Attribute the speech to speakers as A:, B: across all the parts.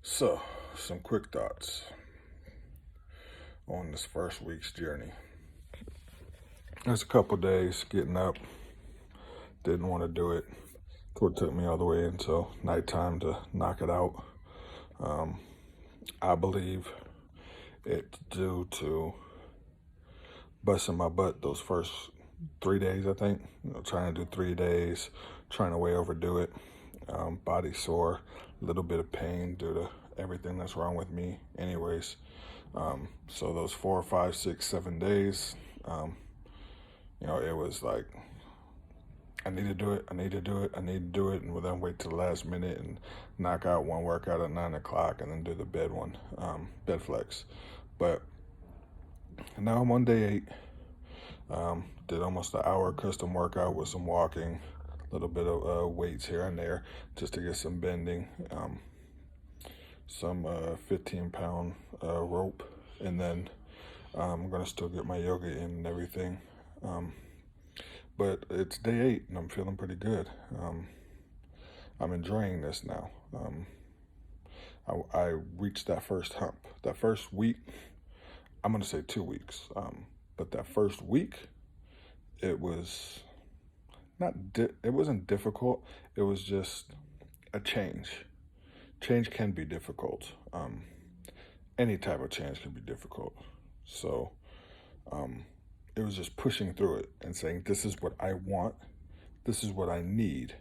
A: So, some quick thoughts on this first week's journey. There's a couple days getting up, didn't want to do it. It took me all the way until nighttime to knock it out. Um, I believe it's due to busting my butt those first 3 days, I think. Trying to do 3 days, trying to way overdo it. Body sore, a little bit of pain due to everything that's wrong with me anyways. So those 4, 5, 6, 7 days, it was like, I need to do it, I need to do it, I need to do it, and then wait till the last minute and knock out one workout at 9 o'clock and then do the bed one, bed flex. But now I'm on day 8. Did almost an hour custom workout with some walking, a little bit of weights here and there just to get some bending, some 15-pound rope, and then I'm going to still get my yoga in and everything. But it's day 8 and I'm feeling pretty good. I'm enjoying this now. I reached that first hump. That first week, I'm going to say 2 weeks, but that first week, it was it wasn't difficult. It was just a change. Change can be difficult. Any type of change can be difficult. So it was just pushing through it and saying, this is what I want, this is what I need,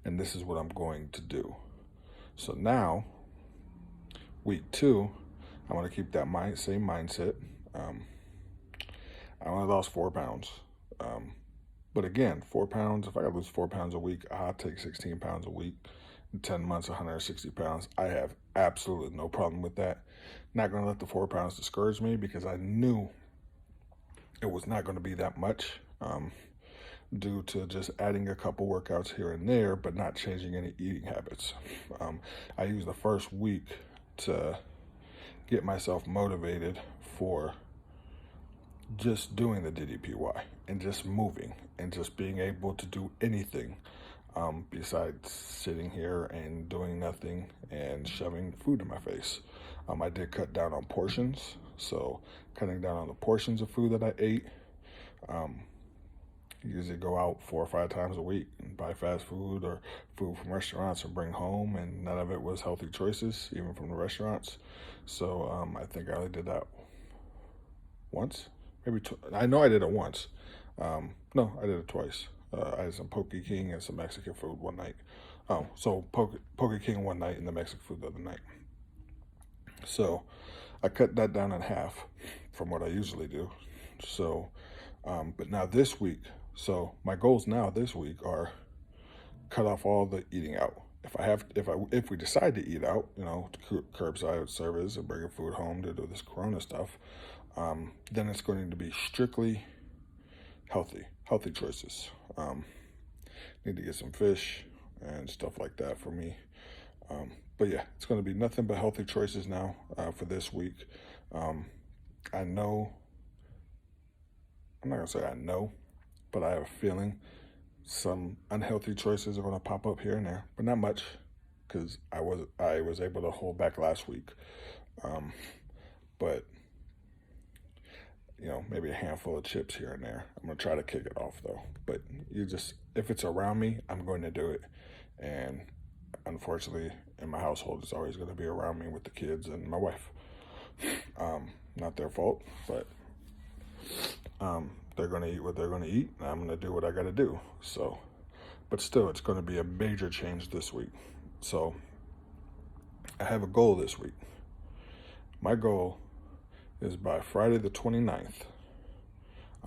A: and this is what I'm going to do. So now, week 2, I want to keep that same mindset. I only lost 4 pounds. But again, 4 pounds, if I lose 4 pounds a week, I'll take 16 pounds a week. In 10 months, 160 pounds. I have absolutely no problem with that. Not going to let the 4 pounds discourage me because I knew it was not going to be that much, due to just adding a couple workouts here and there, but not changing any eating habits. I used the first week to get myself motivated for just doing the DDPY and just moving and just being able to do anything besides sitting here and doing nothing and shoving food in my face. I did cut down on portions, so cutting down on the portions of food that I ate. Usually go out 4 or 5 times a week and buy fast food or food from restaurants and bring home, and none of it was healthy choices, even from the restaurants. So I think I only did that once, maybe I know I did it once. No, I did it twice. I had some Poke King and some Mexican food one night. So Poke King one night and the Mexican food the other night. So I cut that down in half from what I usually do. So, but now this week, so my goals now this week are cut off all the eating out. If we decide to eat out, curbside service and bringing food home to do this Corona stuff, then it's going to be strictly healthy choices. Need to get some fish and stuff like that for me. But yeah, it's going to be nothing but healthy choices now for this week. I know, I'm not going to say I know, but I have a feeling some unhealthy choices are going to pop up here and there, but not much because I was able to hold back last week. But maybe a handful of chips here and there. I'm going to try to kick it off though. But if it's around me, I'm going to do it. And unfortunately, in my household, it's always going to be around me with the kids and my wife. Not their fault, but they're going to eat what they're going to eat, and I'm going to do what I got to do. So, but still, it's going to be a major change this week. So, I have a goal this week. My goal is by Friday the 29th,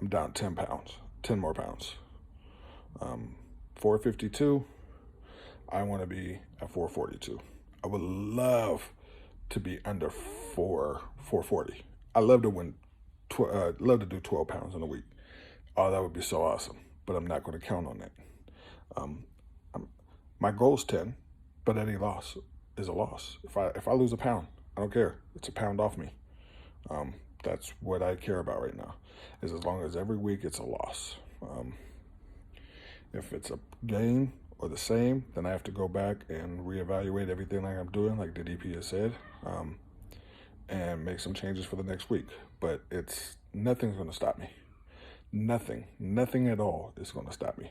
A: I'm down 10 pounds, 10 more pounds. 452, I want to be at 442. I would love to be under 440. I love to love to do 12 pounds in a week. Oh, that would be so awesome. But I'm not going to count on that. My goal is 10, but any loss is a loss. If I lose a pound, I don't care. It's a pound off me. That's what I care about right now. Is as long as every week it's a loss. If it's a gain or the same, then I have to go back and reevaluate everything like I'm doing, like DDP has said, and make some changes for the next week. But nothing's going to stop me. Nothing at all is going to stop me.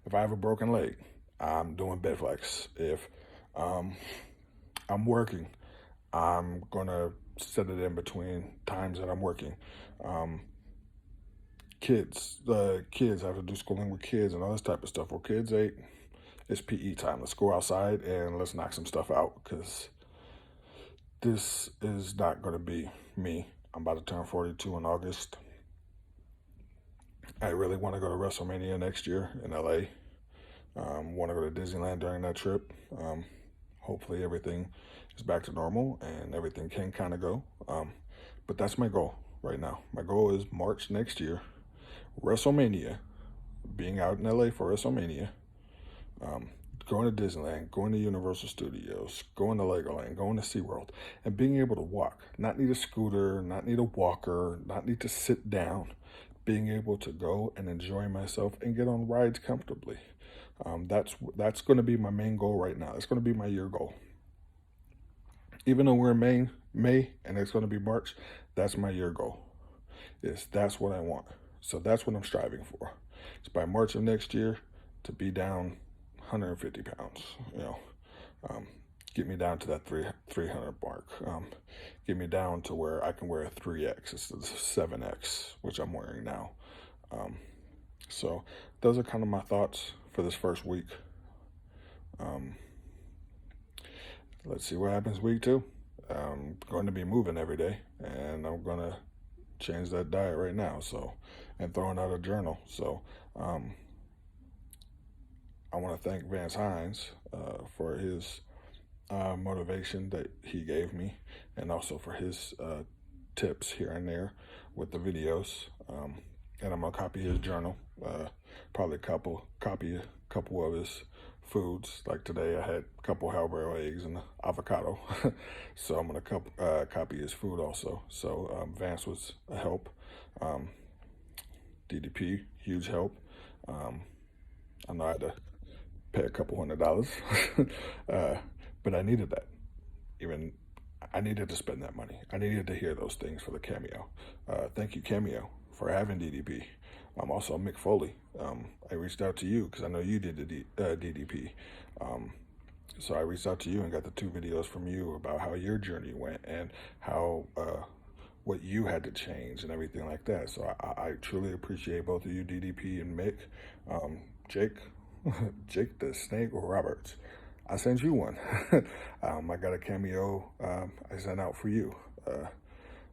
A: If I have a broken leg, I'm doing bed flex. If I'm working, I'm going to set it in between times that I'm working. Kids, I have to do schooling with kids and all this type of stuff. Well, kids ate, it's PE time. Let's go outside and let's knock some stuff out, because this is not going to be me. I'm about to turn 42 in August. I really want to go to WrestleMania next year in LA. Want to go to Disneyland during that trip. Hopefully everything is back to normal and everything can kind of go. But that's my goal right now. My goal is March next year, WrestleMania, being out in LA for WrestleMania, going to Disneyland, going to Universal Studios, going to Legoland, going to SeaWorld, and being able to walk. Not need a scooter, not need a walker, not need to sit down. Being able to go and enjoy myself and get on rides comfortably. That's going to be my main goal right now. That's going to be my year goal. Even though we're in May and it's going to be March, that's my year goal. That's what I want. So that's what I'm striving for. It's by March of next year to be down 150 pounds. Get me down to that 300 mark. Get me down to where I can wear a 3X instead of 7X, which I'm wearing now. So those are kind of my thoughts for this first week. Let's see what happens week 2. I'm going to be moving every day, and I'm going to change that diet right now. So, and throwing out a journal. So, I want to thank Vance Hines for his motivation that he gave me, and also for his tips here and there with the videos. And I'm gonna copy his journal. Probably copy a couple of his foods. Like today, I had a couple halberd eggs and avocado, so I'm gonna copy his food also. So Vance was a help. DDP, huge help. I know I had to pay a couple $100, but I needed that. I needed to spend that money. I needed to hear those things for the Cameo. Thank you, Cameo, for having DDP. Also, Mick Foley. I reached out to you because I know you did the DDP. So I reached out to you and got the 2 videos from you about how your journey went and how what you had to change and everything like that. So I truly appreciate both of you, DDP and Mick. Jake, Jake the Snake Roberts, I sent you one. I got a Cameo I sent out for you.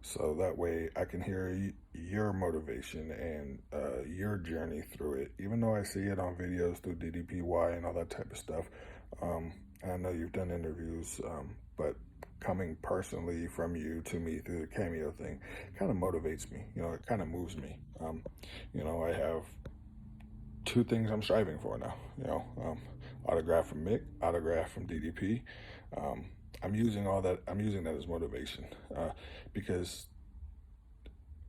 A: So that way I can hear your motivation and your journey through it. Even though I see it on videos through DDPY and all that type of stuff. I know you've done interviews, but coming personally from you to me through the Cameo thing kind of motivates me. It kind of moves me. I have 2 things I'm striving for now. Autograph from Mick, autograph from DDP. I'm using that as motivation, because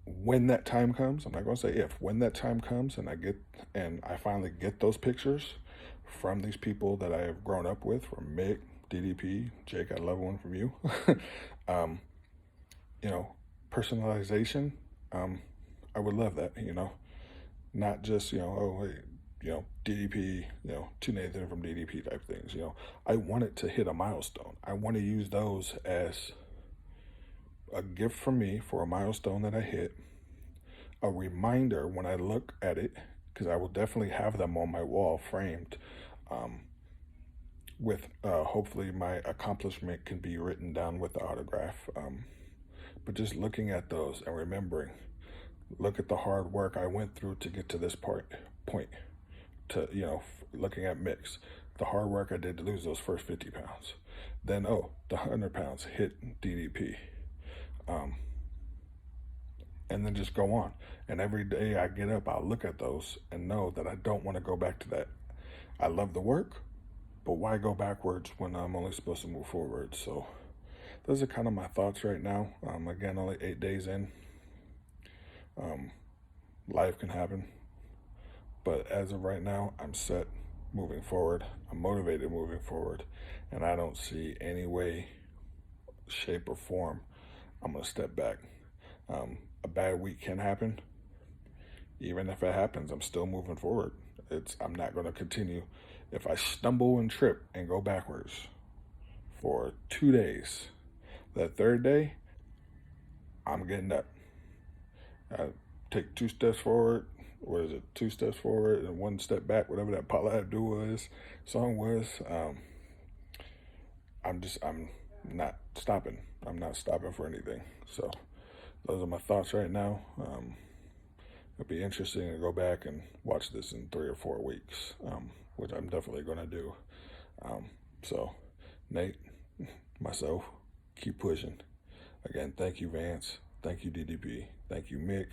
A: when that time comes, I'm not going to say if, when that time comes and I finally get those pictures from these people that I have grown up with, from Mick, DDP, Jake, I love one from you. Personalization, I would love that, not just, DDP, to Nathan from DDP type things. I want it to hit a milestone. I want to use those as a gift from me for a milestone that I hit, a reminder when I look at it, because I will definitely have them on my wall framed, with hopefully my accomplishment can be written down with the autograph. But just looking at those and remembering, look at the hard work I went through to get to this point. To looking at Mick's, the hard work I did to lose those first 50 pounds. Then the 100 pounds hit DDP. And then just go on. And every day I get up, I'll look at those and know that I don't want to go back to that. I love the work, but why go backwards when I'm only supposed to move forward? So those are kind of my thoughts right now. Again, only 8 days in. Life can happen. But as of right now, I'm set. moving forward. I'm motivated moving forward. And I don't see any way, shape, or form I'm going to step back. A bad week can happen. Even if it happens, I'm still moving forward. I'm not going to continue. If I stumble and trip and go backwards for 2 days, that third day, I'm getting up. I take 2 steps forward. What is it? 2 steps forward and 1 step back. Whatever that Paula Abdul song was. I'm not stopping. I'm not stopping for anything. So those are my thoughts right now. It'll be interesting to go back and watch this in 3 or 4 weeks, which I'm definitely going to do. So, Nate, myself, keep pushing. Again, thank you, Vance. Thank you, DDP. Thank you, Mick.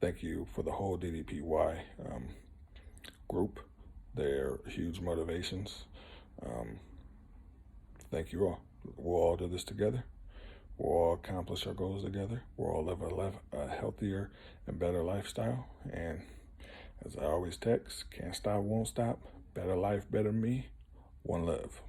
A: Thank you for the whole DDPY group. They're huge motivations. Thank you all. We'll all do this together. We'll all accomplish our goals together. We'll all live a healthier and better lifestyle. And as I always text, can't stop, won't stop. Better life, better me. One love.